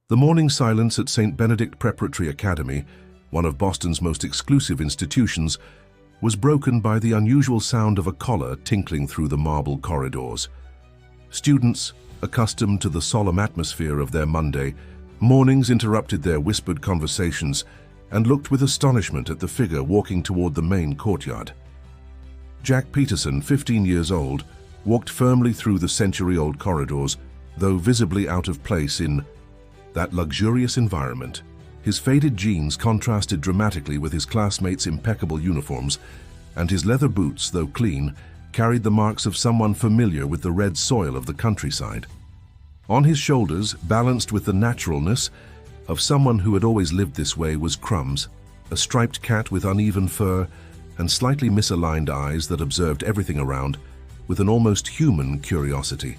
The morning silence at St. Benedict Preparatory Academy, one of Boston's most exclusive institutions, was broken by the unusual sound of a collar tinkling through the marble corridors. Students, accustomed to the solemn atmosphere of their Monday mornings, interrupted their whispered conversations and looked with astonishment at the figure walking toward the main courtyard. Jack Peterson, 15 years old, walked firmly through the century-old corridors, though visibly out of place in that luxurious environment. His faded jeans contrasted dramatically with his classmates' impeccable uniforms, and his leather boots, though clean, carried the marks of someone familiar with the red soil of the countryside. On his shoulders, balanced with the naturalness of someone who had always lived this way, was Crumbs, a striped cat with uneven fur and slightly misaligned eyes that observed everything around with an almost human curiosity.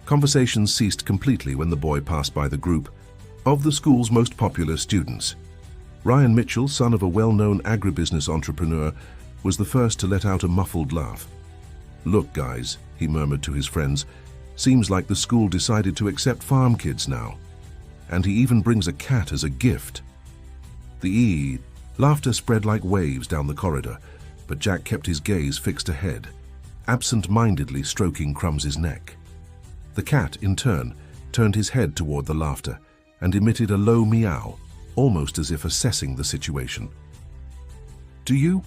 Conversations ceased completely when the boy passed by the group of the school's most popular students. Ryan Mitchell, son of a well-known agribusiness entrepreneur, was the first to let out a muffled laugh. "Look, guys," he murmured to his friends, "seems like the school decided to accept farm kids now. And he even brings a cat as a gift." Laughter spread like waves down the corridor, but Jack kept his gaze fixed ahead, absent-mindedly stroking Crumbs's neck. The cat, in turn, turned his head toward the laughter and emitted a low meow, almost as if assessing the situation. "Do you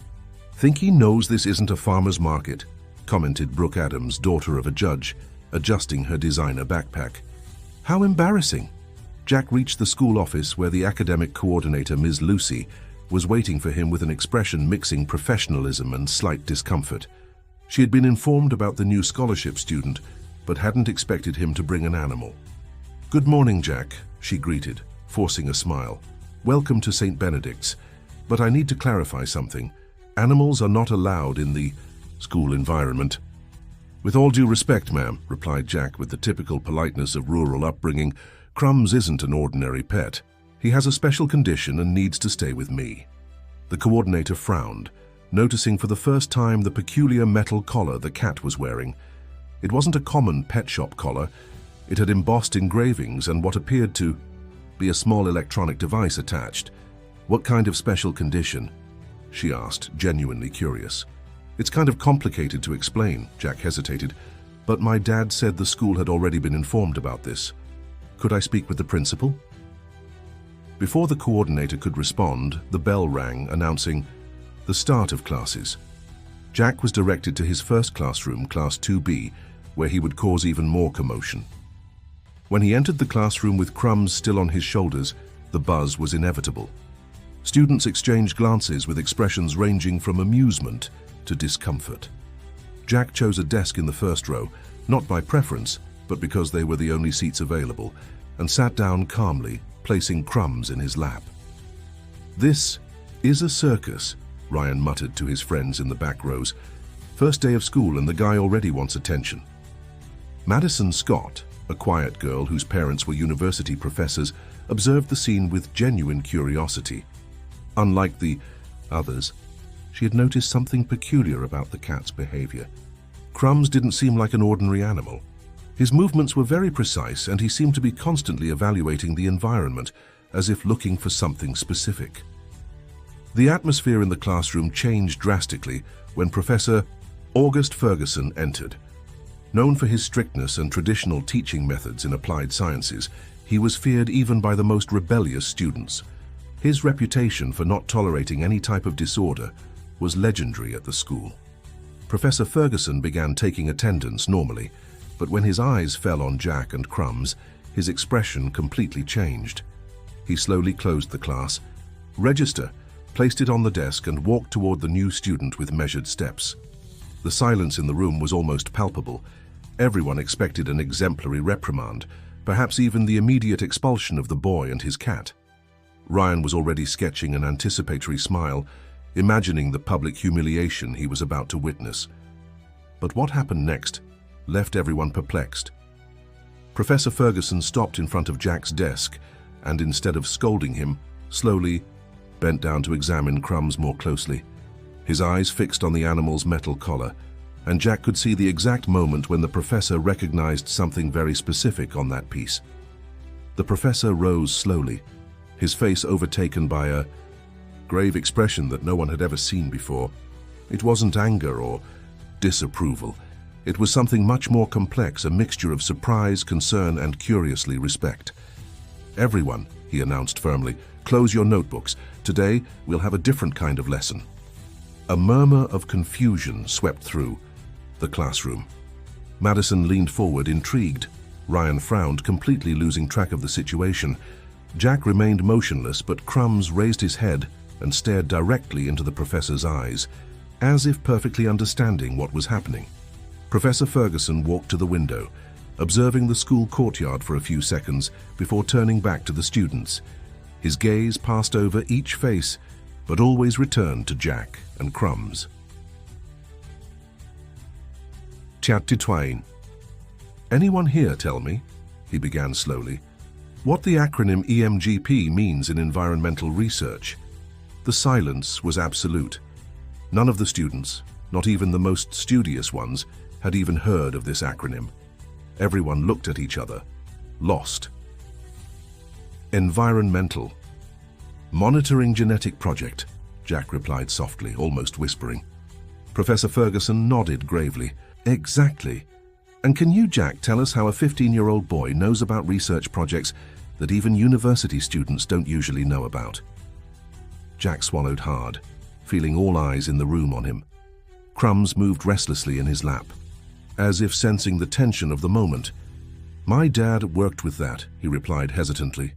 think he knows this isn't a farmer's market?" commented Brooke Adams, daughter of a judge, adjusting her designer backpack. "How embarrassing." Jack reached the school office where the academic coordinator, Ms. Lucy, was waiting for him with an expression mixing professionalism and slight discomfort. She had been informed about the new scholarship student, but hadn't expected him to bring an animal. "Good morning, Jack," she greeted, forcing a smile. "Welcome to St. Benedict's, but I need to clarify something. Animals are not allowed in the school environment." "With all due respect, ma'am," replied Jack with the typical politeness of rural upbringing, "Crumbs isn't an ordinary pet. He has a special condition and needs to stay with me." The coordinator frowned, noticing for the first time the peculiar metal collar the cat was wearing. It wasn't a common pet shop collar. It had embossed engravings and what appeared to be a small electronic device attached. "What kind of special condition?" she asked, genuinely curious. "It's kind of complicated to explain," Jack hesitated, "but my dad said the school had already been informed about this. Could I speak with the principal?" Before the coordinator could respond, the bell rang, announcing the start of classes. Jack was directed to his first classroom, Class 2B, where he would cause even more commotion. When he entered the classroom with Crumbs still on his shoulders, the buzz was inevitable. Students exchanged glances with expressions ranging from amusement to discomfort. Jack chose a desk in the first row, not by preference, but because they were the only seats available, and sat down calmly, placing Crumbs in his lap. "This is a circus," Ryan muttered to his friends in the back rows. "First day of school and the guy already wants attention." Madison Scott, a quiet girl whose parents were university professors, observed the scene with genuine curiosity. Unlike the others, she had noticed something peculiar about the cat's behavior. Crumbs didn't seem like an ordinary animal. His movements were very precise, and he seemed to be constantly evaluating the environment, as if looking for something specific. The atmosphere in the classroom changed drastically when Professor August Ferguson entered. Known for his strictness and traditional teaching methods in applied sciences, he was feared even by the most rebellious students. His reputation for not tolerating any type of disorder was legendary at the school. Professor Ferguson began taking attendance normally, but when his eyes fell on Jack and Crumbs, his expression completely changed. He slowly closed the class, register, placed it on the desk, and walked toward the new student with measured steps. The silence in the room was almost palpable. Everyone expected an exemplary reprimand, perhaps even the immediate expulsion of the boy and his cat. Ryan was already sketching an anticipatory smile, imagining the public humiliation he was about to witness. But what happened next left everyone perplexed. Professor Ferguson stopped in front of Jack's desk and, instead of scolding him, slowly bent down to examine Crumbs more closely. His eyes fixed on the animal's metal collar, and Jack could see the exact moment when the professor recognized something very specific on that piece. The professor rose slowly, his face overtaken by a grave expression that no one had ever seen before. It wasn't anger or disapproval. It was something much more complex, a mixture of surprise, concern, and curiously respect. "Everyone," he announced firmly, "close your notebooks. Today, we'll have a different kind of lesson." A murmur of confusion swept through the classroom. Madison leaned forward, intrigued. Ryan frowned, completely losing track of the situation. Jack remained motionless, but Crumbs raised his head and stared directly into the professor's eyes, as if perfectly understanding what was happening. Professor Ferguson walked to the window, observing the school courtyard for a few seconds before turning back to the students. His gaze passed over each face, but always returned to Jack and Crumbs. Chapter 2. "Anyone here tell me," he began slowly, "what the acronym EMGP means in environmental research?" The silence was absolute. None of the students, not even the most studious ones, had even heard of this acronym. Everyone looked at each other, lost. "Environmental. Monitoring Genetic Project," Jack replied softly, almost whispering. Professor Ferguson nodded gravely. "Exactly. And can you, Jack, tell us how a 15-year-old boy knows about research projects that even university students don't usually know about?" Jack swallowed hard, feeling all eyes in the room on him. Crumbs moved restlessly in his lap, as if sensing the tension of the moment. "My dad worked with that," he replied hesitantly.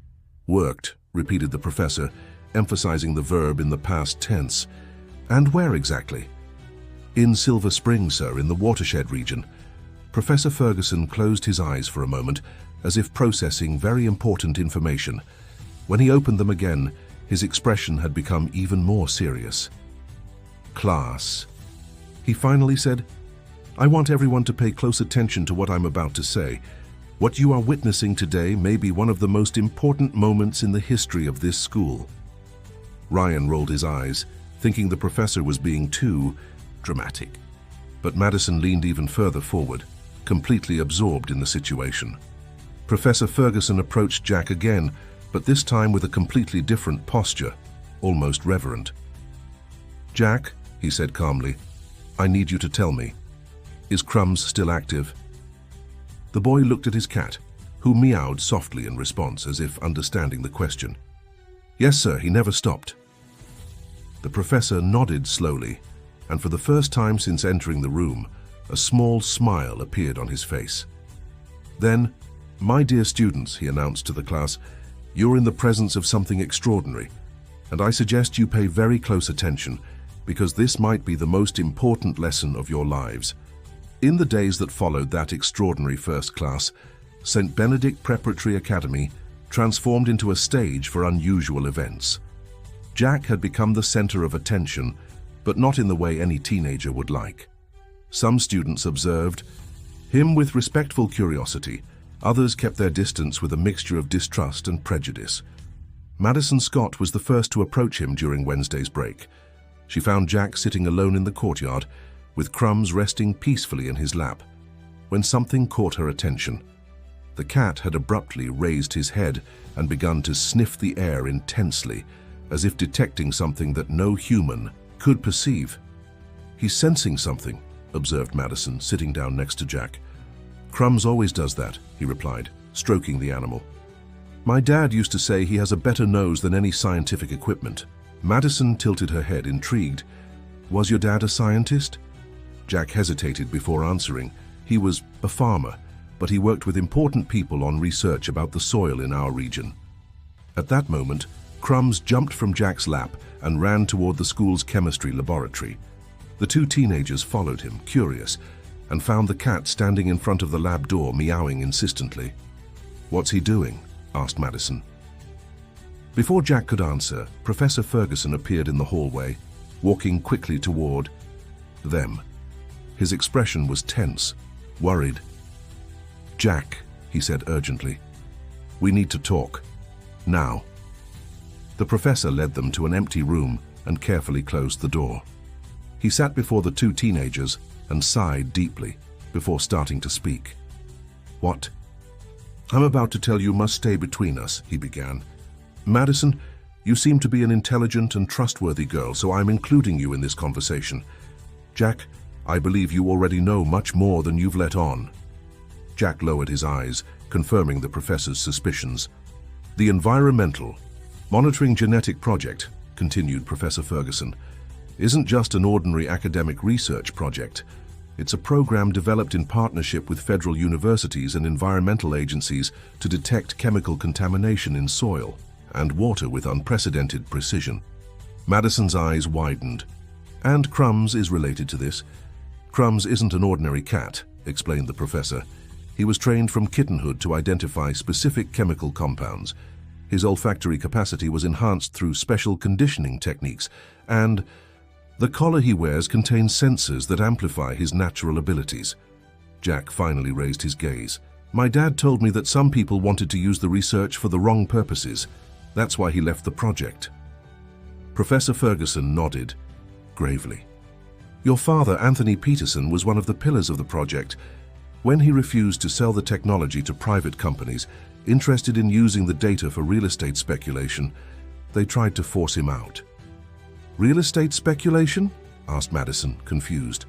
"Worked," repeated the professor, emphasizing the verb in the past tense. "And where exactly?" "In Silver Spring, sir, in the watershed region." Professor Ferguson closed his eyes for a moment, as if processing very important information. When he opened them again, his expression had become even more serious. "Class," he finally said, "I want everyone to pay close attention to what I'm about to say. What you are witnessing today may be one of the most important moments in the history of this school." Ryan rolled his eyes, thinking the professor was being too dramatic. But Madison leaned even further forward, completely absorbed in the situation. Professor Ferguson approached Jack again, but this time with a completely different posture, almost reverent. "Jack," he said calmly, "I need you to tell me, is Crumbs still active?" The boy looked at his cat, who meowed softly in response, as if understanding the question. "Yes, sir, he never stopped." The professor nodded slowly, and for the first time since entering the room, a small smile appeared on his face. Then, "My dear students," he announced to the class, "you're in the presence of something extraordinary, and I suggest you pay very close attention, because this might be the most important lesson of your lives." In the days that followed that extraordinary first class, St. Benedict Preparatory Academy transformed into a stage for unusual events. Jack had become the center of attention, but not in the way any teenager would like. Some students observed him with respectful curiosity. Others kept their distance with a mixture of distrust and prejudice. Madison Scott was the first to approach him during Wednesday's break. She found Jack sitting alone in the courtyard, with Crumbs resting peacefully in his lap, when something caught her attention. The cat had abruptly raised his head and begun to sniff the air intensely, as if detecting something that no human could perceive. "He's sensing something," observed Madison, sitting down next to Jack. "Crumbs always does that," he replied, stroking the animal. "My dad used to say he has a better nose than any scientific equipment." Madison tilted her head, intrigued. "Was your dad a scientist?" Jack hesitated before answering. He was a farmer, but he worked with important people on research about the soil in our region. At that moment, Crumbs jumped from Jack's lap and ran toward the school's chemistry laboratory. The two teenagers followed him, curious, and found the cat standing in front of the lab door, meowing insistently. "What's he doing?" asked Madison. Before Jack could answer, Professor Ferguson appeared in the hallway, walking quickly toward them. His expression was tense, worried. "Jack," he said urgently, "we need to talk. Now." The professor led them to an empty room and carefully closed the door. He sat before the two teenagers and sighed deeply before starting to speak. "What "I'm about to tell you must stay between us," he began. "Madison, you seem to be an intelligent and trustworthy girl, so I'm including you in this conversation. Jack, I believe you already know much more than you've let on." Jack lowered his eyes, confirming the professor's suspicions. "The Environmental Monitoring Genetic Project," continued Professor Ferguson, "isn't just an ordinary academic research project. It's a program developed in partnership with federal universities and environmental agencies to detect chemical contamination in soil and water with unprecedented precision." Madison's eyes widened. "And Crumbs is related to this." "Crumbs isn't an ordinary cat," explained the professor. "He was trained from kittenhood to identify specific chemical compounds. His olfactory capacity was enhanced through special conditioning techniques, and the collar he wears contains sensors that amplify his natural abilities." Jack finally raised his gaze. "My dad told me that some people wanted to use the research for the wrong purposes. That's why he left the project." Professor Ferguson nodded gravely. "Your father, Anthony Peterson, was one of the pillars of the project. When he refused to sell the technology to private companies interested in using the data for real estate speculation, they tried to force him out." "Real estate speculation?" asked Madison, confused.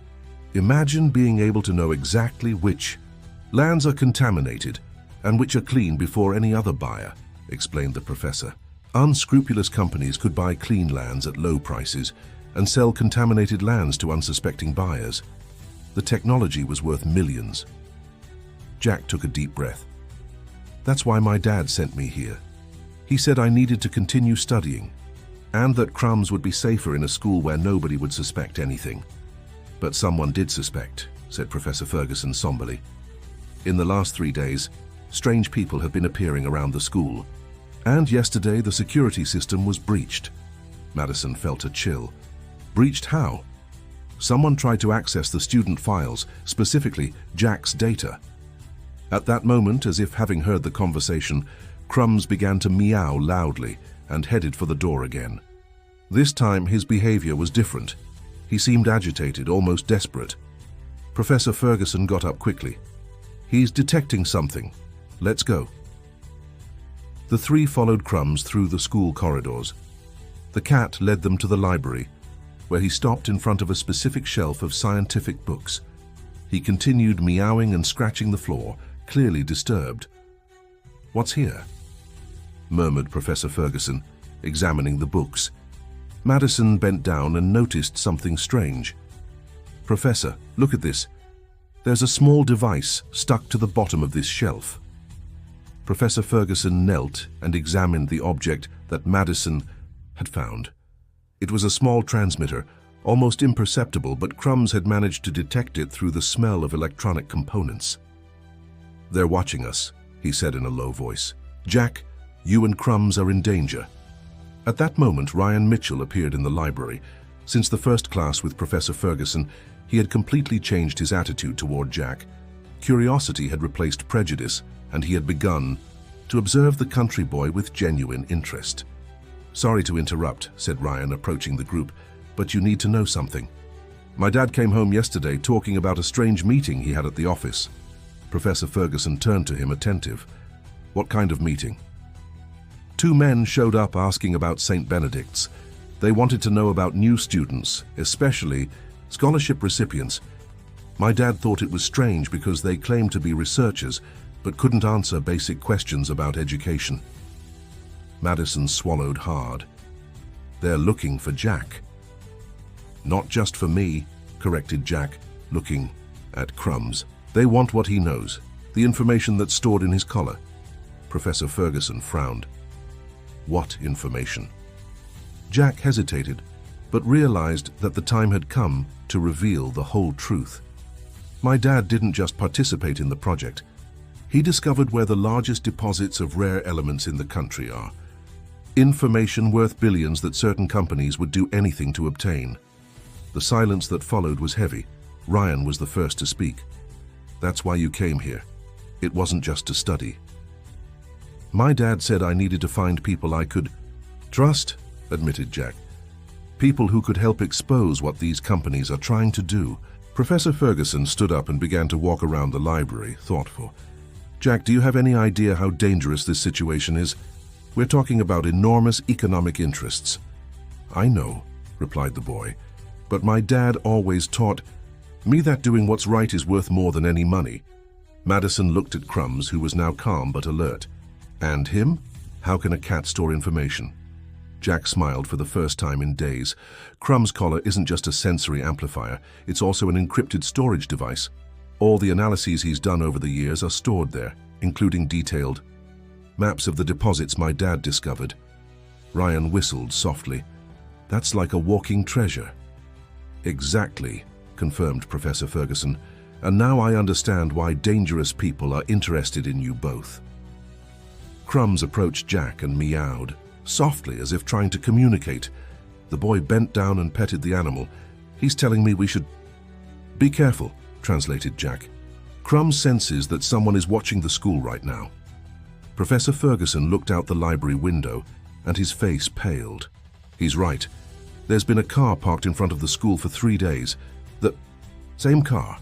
"Imagine being able to know exactly which lands are contaminated and which are clean before any other buyer," explained the professor. "Unscrupulous companies could buy clean lands at low prices and sell contaminated lands to unsuspecting buyers. The technology was worth millions." Jack took a deep breath. "That's why my dad sent me here. He said I needed to continue studying, and that Crumbs would be safer in a school where nobody would suspect anything." "But someone did suspect," said Professor Ferguson somberly. "In the last 3 days, strange people have been appearing around the school. And yesterday the security system was breached." Madison felt a chill. "Breached how?" "Someone tried to access the student files, specifically Jack's data." At that moment, as if having heard the conversation, Crumbs began to meow loudly and headed for the door again. This time his behavior was different. He seemed agitated, almost desperate. Professor Ferguson got up quickly. "He's detecting something. Let's go." The three followed Crumbs through the school corridors. The cat led them to the library, where he stopped in front of a specific shelf of scientific books. He continued meowing and scratching the floor, clearly disturbed. "What's here?" murmured Professor Ferguson, examining the books. Madison bent down and noticed something strange. "Professor, look at this. There's a small device stuck to the bottom of this shelf." Professor Ferguson knelt and examined the object that Madison had found. It was a small transmitter, almost imperceptible, but Crumbs had managed to detect it through the smell of electronic components. "They're watching us," he said in a low voice. "Jack, you and Crumbs are in danger." At that moment, Ryan Mitchell appeared in the library. Since the first class with Professor Ferguson, he had completely changed his attitude toward Jack. Curiosity had replaced prejudice, and he had begun to observe the country boy with genuine interest. "Sorry to interrupt," said Ryan, approaching the group, "but you need to know something. My dad came home yesterday talking about a strange meeting he had at the office." Professor Ferguson turned to him, attentive. "What kind of meeting?" "Two men showed up asking about St. Benedict's. They wanted to know about new students, especially scholarship recipients. My dad thought it was strange because they claimed to be researchers, but couldn't answer basic questions about education." Madison swallowed hard. "They're looking for Jack." "Not just for me," corrected Jack, looking at Crumbs. "They want what he knows, the information that's stored in his collar." Professor Ferguson frowned. "What information?" Jack hesitated, but realized that the time had come to reveal the whole truth. "My dad didn't just participate in the project. He discovered where the largest deposits of rare elements in the country are. Information worth billions that certain companies would do anything to obtain." The silence that followed was heavy. Ryan was the first to speak. "That's why you came here. It wasn't just to study." "My dad said I needed to find people I could trust," admitted Jack. "People who could help expose what these companies are trying to do." Professor Ferguson stood up and began to walk around the library, thoughtful. Jack, do you have any idea how dangerous this situation is? We're talking about enormous economic interests. I know, replied the boy, but my dad always taught me that doing what's right is worth more than any money. Madison looked at Crumbs, who was now calm but alert. And him? How can a cat store information? Jack smiled for the first time in days. Crumbs' collar isn't just a sensory amplifier, it's also an encrypted storage device. All the analyses he's done over the years are stored there, including detailed maps of the deposits my dad discovered. Ryan whistled softly. That's like a walking treasure. Exactly, confirmed Professor Ferguson. And now I understand why dangerous people are interested in you both. Crumbs approached Jack and meowed, softly as if trying to communicate. The boy bent down and petted the animal. He's telling me we should be careful, translated Jack. Crumbs senses that someone is watching the school right now. Professor Ferguson looked out the library window and his face paled. He's right. There's been a car parked in front of the school for 3 days. The same car.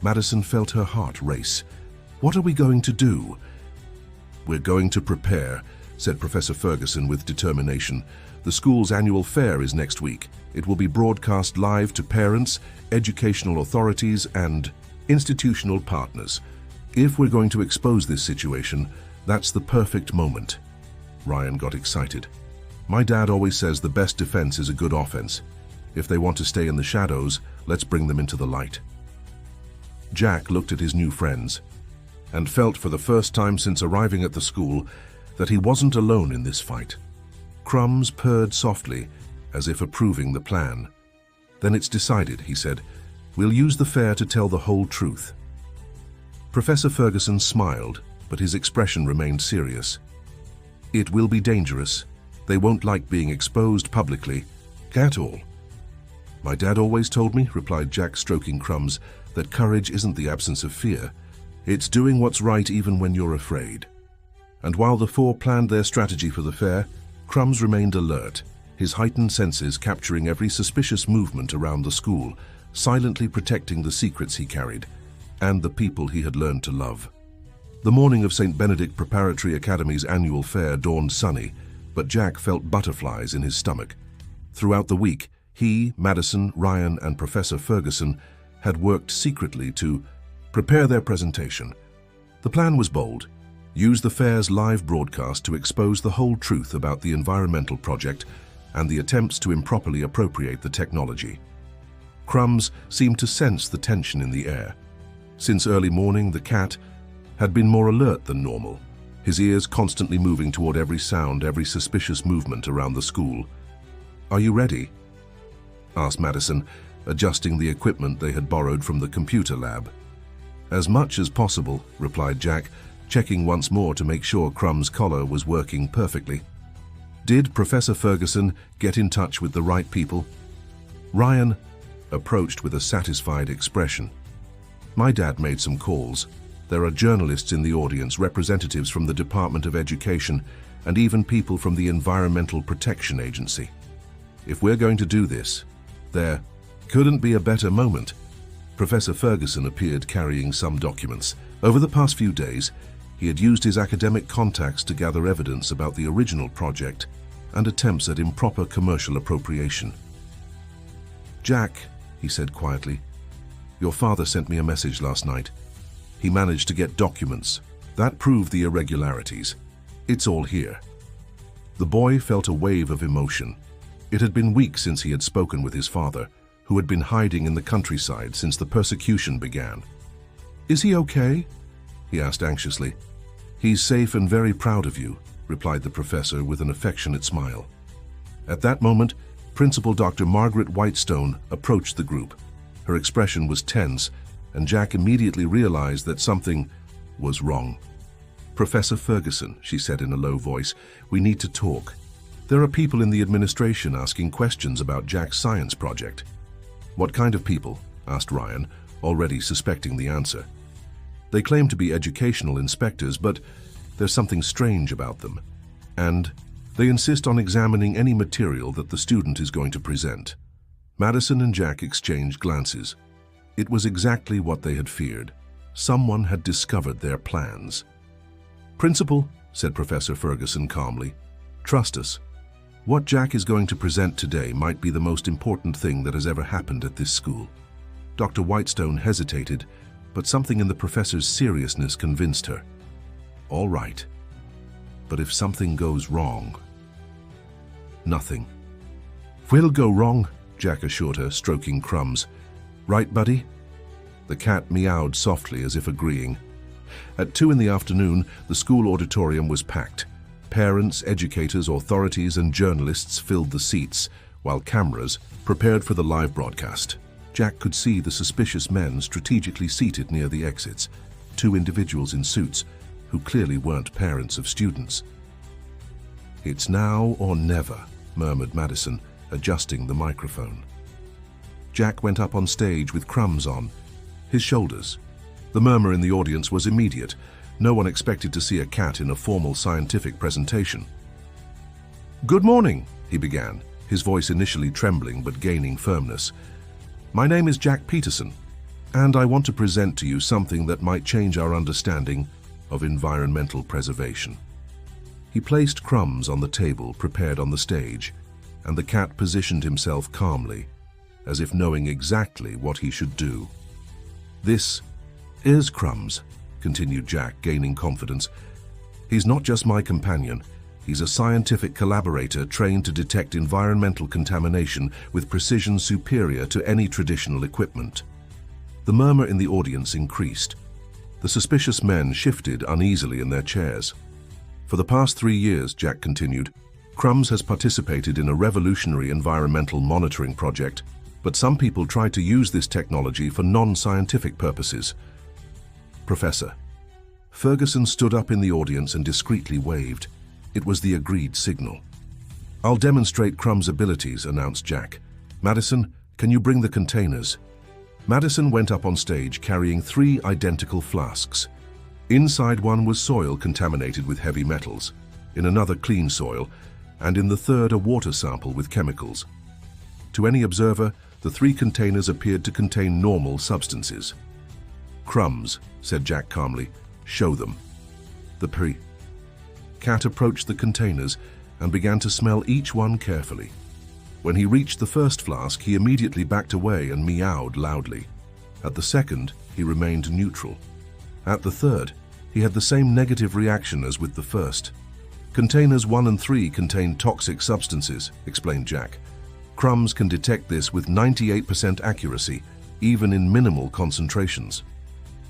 Madison felt her heart race. What are we going to do? We're going to prepare, said Professor Ferguson with determination. The school's annual fair is next week. It will be broadcast live to parents, educational authorities, and institutional partners. If we're going to expose this situation, that's the perfect moment. Ryan got excited. My dad always says the best defense is a good offense. If they want to stay in the shadows, let's bring them into the light. Jack looked at his new friends and felt for the first time since arriving at the school that he wasn't alone in this fight. Crumbs purred softly, as if approving the plan. Then it's decided, he said. We'll use the fair to tell the whole truth. Professor Ferguson smiled, but his expression remained serious. It will be dangerous. They won't like being exposed publicly. At all. My dad always told me, replied Jack, stroking Crumbs, that courage isn't the absence of fear. It's doing what's right even when you're afraid. And while the four planned their strategy for the fair, Crumbs remained alert, his heightened senses capturing every suspicious movement around the school, silently protecting the secrets he carried, and the people he had learned to love. The morning of St. Benedict Preparatory Academy's annual fair dawned sunny, but Jack felt butterflies in his stomach. Throughout the week, he, Madison, Ryan, and Professor Ferguson had worked secretly to prepare their presentation. The plan was bold. Use the fair's live broadcast to expose the whole truth about the environmental project and the attempts to improperly appropriate the technology. Crumbs seemed to sense the tension in the air. Since early morning, the cat had been more alert than normal, his ears constantly moving toward every sound, every suspicious movement around the school. Are you ready? Asked Madison, adjusting the equipment they had borrowed from the computer lab. As much as possible, replied Jack, checking once more to make sure Crumbs' collar was working perfectly. Did Professor Ferguson get in touch with the right people? Ryan approached with a satisfied expression. My dad made some calls. There are journalists in the audience, representatives from the Department of Education, and even people from the Environmental Protection Agency. If we're going to do this, there couldn't be a better moment. Professor Ferguson appeared carrying some documents. Over the past few days, he had used his academic contacts to gather evidence about the original project and attempts at improper commercial appropriation. Jack, he said quietly, your father sent me a message last night. He managed to get documents. That proved the irregularities. It's all here. The boy felt a wave of emotion. It had been weeks since he had spoken with his father, who had been hiding in the countryside since the persecution began. Is he okay? He asked anxiously. He's safe and very proud of you, replied the professor with an affectionate smile. At that moment, Principal Dr. Margaret Whitestone approached the group. Her expression was tense, and Jack immediately realized that something was wrong. Professor Ferguson, she said in a low voice, we need to talk. There are people in the administration asking questions about Jack's science project. What kind of people? Asked Ryan, already suspecting the answer. They claim to be educational inspectors, but there's something strange about them. And they insist on examining any material that the student is going to present. Madison and Jack exchanged glances. It was exactly what they had feared. Someone had discovered their plans. "Principal," said Professor Ferguson calmly, "trust us. What Jack is going to present today might be the most important thing that has ever happened at this school." Dr. Whitestone hesitated, but something in the professor's seriousness convinced her. "All right. But if something goes wrong..." "Nothing will go wrong," Jack assured her, stroking Crumbs. "Right, buddy?" The cat meowed softly as if agreeing. At 2 in the afternoon, the school auditorium was packed. Parents, educators, authorities, and journalists filled the seats, while cameras prepared for the live broadcast. Jack could see the suspicious men strategically seated near the exits, 2 individuals in suits who clearly weren't parents of students. "It's now or never," murmured Madison, adjusting the microphone. Jack went up on stage with Crumbs on his shoulders. The murmur in the audience was immediate. No one expected to see a cat in a formal scientific presentation. "Good morning," he began, his voice initially trembling but gaining firmness. "My name is Jack Peterson, and I want to present to you something that might change our understanding of environmental preservation." He placed Crumbs on the table prepared on the stage, and the cat positioned himself calmly, as if knowing exactly what he should do. "This is Crumbs," continued Jack, gaining confidence. "He's not just my companion. He's a scientific collaborator trained to detect environmental contamination with precision superior to any traditional equipment." The murmur in the audience increased. The suspicious men shifted uneasily in their chairs. "For the past 3 years," Jack continued, "Crumbs has participated in a revolutionary environmental monitoring project, but some people tried to use this technology for non-scientific purposes." "Professor." Ferguson stood up in the audience and discreetly waved. It was the agreed signal. "I'll demonstrate Crumbs' abilities," announced Jack. "Madison, can you bring the containers?" Madison went up on stage carrying 3 identical flasks. Inside one was soil contaminated with heavy metals, in another clean soil, and in the third a water sample with chemicals. To any observer, the 3 containers appeared to contain normal substances. "Crumbs," said Jack calmly, "show them." The cat approached the containers and began to smell each one carefully. When he reached the first flask, he immediately backed away and meowed loudly. At the second, he remained neutral. At the third, he had the same negative reaction as with the first. "Containers 1 and 3 contain toxic substances," explained Jack. "Crumbs can detect this with 98% accuracy, even in minimal concentrations."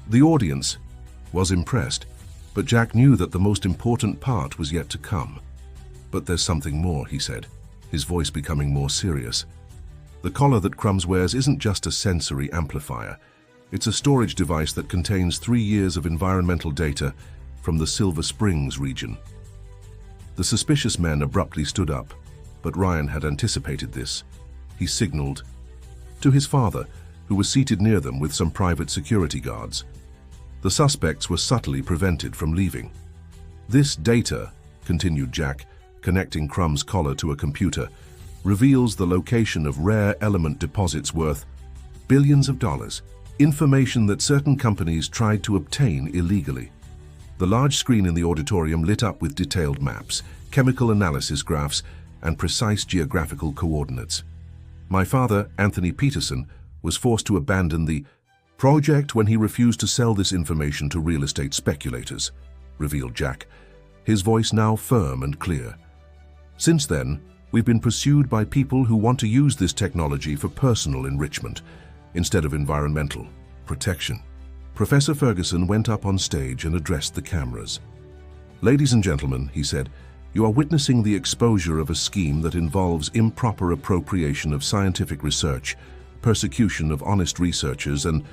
The audience was impressed, but Jack knew that the most important part was yet to come. "But there's something more," he said, his voice becoming more serious. "The collar that Crumbs wears isn't just a sensory amplifier. It's a storage device that contains 3 years of environmental data from the Silver Springs region." The suspicious men abruptly stood up, but Ryan had anticipated this. He signaled to his father, who was seated near them with some private security guards. The suspects were subtly prevented from leaving. "This data," continued Jack, connecting Crumbs' collar to a computer, "reveals the location of rare element deposits worth billions of dollars, information that certain companies tried to obtain illegally." The large screen in the auditorium lit up with detailed maps, chemical analysis graphs, and precise geographical coordinates. "My father, Anthony Peterson, was forced to abandon the project when he refused to sell this information to real estate speculators," revealed Jack, his voice now firm and clear. "Since then, we've been pursued by people who want to use this technology for personal enrichment instead of environmental protection." Professor Ferguson went up on stage and addressed the cameras. "Ladies and gentlemen," he said, "you are witnessing the exposure of a scheme that involves improper appropriation of scientific research, persecution of honest researchers, and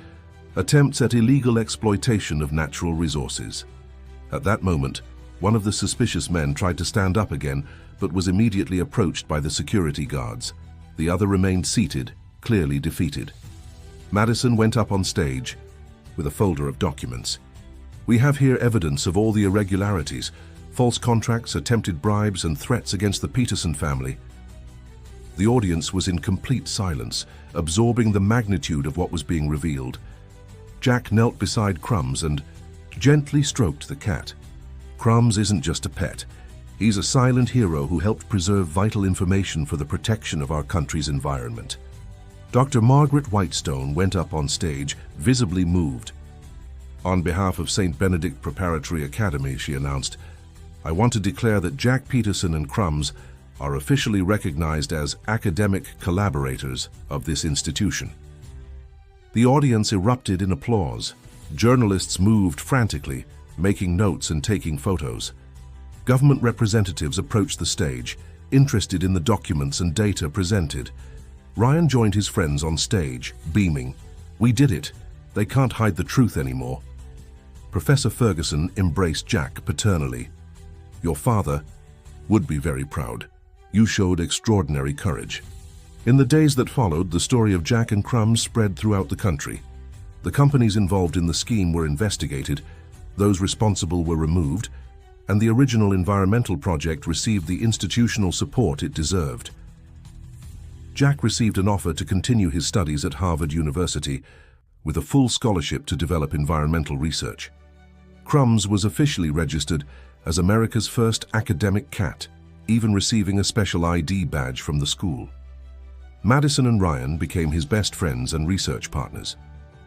attempts at illegal exploitation of natural resources." At that moment, one of the suspicious men tried to stand up again, but was immediately approached by the security guards. The other remained seated, clearly defeated. Madison went up on stage with a folder of documents. "We have here evidence of all the irregularities, false contracts, attempted bribes, and threats against the Peterson family." The audience was in complete silence, absorbing the magnitude of what was being revealed. Jack knelt beside Crumbs and gently stroked the cat. Crumbs isn't just a pet. He's a silent hero who helped preserve vital information for the protection of our country's environment. Dr. Margaret Whitestone went up on stage, visibly moved. On behalf of St. Benedict Preparatory Academy, she announced, "I want to declare that Jack Peterson and Crumbs are officially recognized as academic collaborators of this institution." The audience erupted in applause. Journalists moved frantically, making notes and taking photos. Government representatives approached the stage, interested in the documents and data presented. Ryan joined his friends on stage, beaming. "We did it. They can't hide the truth anymore." Professor Ferguson embraced Jack paternally. "Your father would be very proud. You showed extraordinary courage." In the days that followed, the story of Jack and Crumbs spread throughout the country. The companies involved in the scheme were investigated, those responsible were removed, and the original environmental project received the institutional support it deserved. Jack received an offer to continue his studies at Harvard University with a full scholarship to develop environmental research. Crumbs was officially registered as America's first academic cat, even receiving a special ID badge from the school. Madison and Ryan became his best friends and research partners.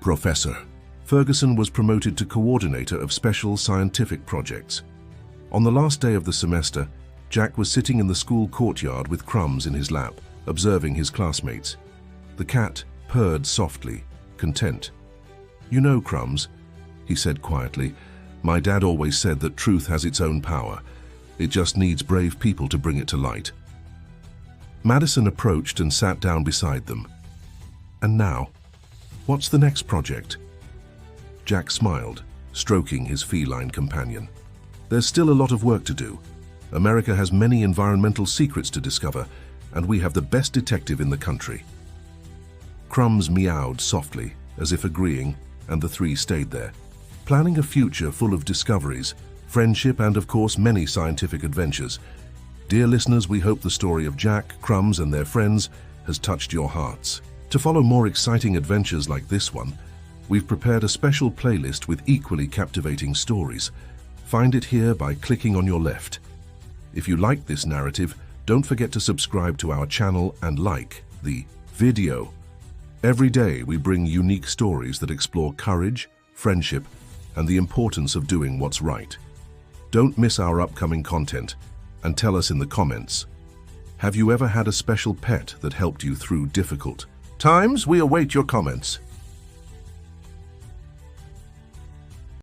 Professor Ferguson was promoted to coordinator of special scientific projects. On the last day of the semester, Jack was sitting in the school courtyard with Crumbs in his lap, observing his classmates. The cat purred softly, content. "You know, Crumbs," he said quietly, "my dad always said that truth has its own power. It just needs brave people to bring it to light." Madison approached and sat down beside them. "And now, what's the next project?" Jack smiled, stroking his feline companion. "There's still a lot of work to do. America has many environmental secrets to discover, and we have the best detective in the country." Crumbs meowed softly, as if agreeing, and the three stayed there, planning a future full of discoveries, friendship, and of course many scientific adventures. Dear listeners, we hope the story of Jack, Crumbs, and their friends has touched your hearts. To follow more exciting adventures like this one, we've prepared a special playlist with equally captivating stories. Find it here by clicking on your left. If you like this narrative, don't forget to subscribe to our channel and like the video. Every day we bring unique stories that explore courage, friendship, and the importance of doing what's right. Don't miss our upcoming content, and tell us in the comments, have you ever had a special pet that helped you through difficult times? We await your comments.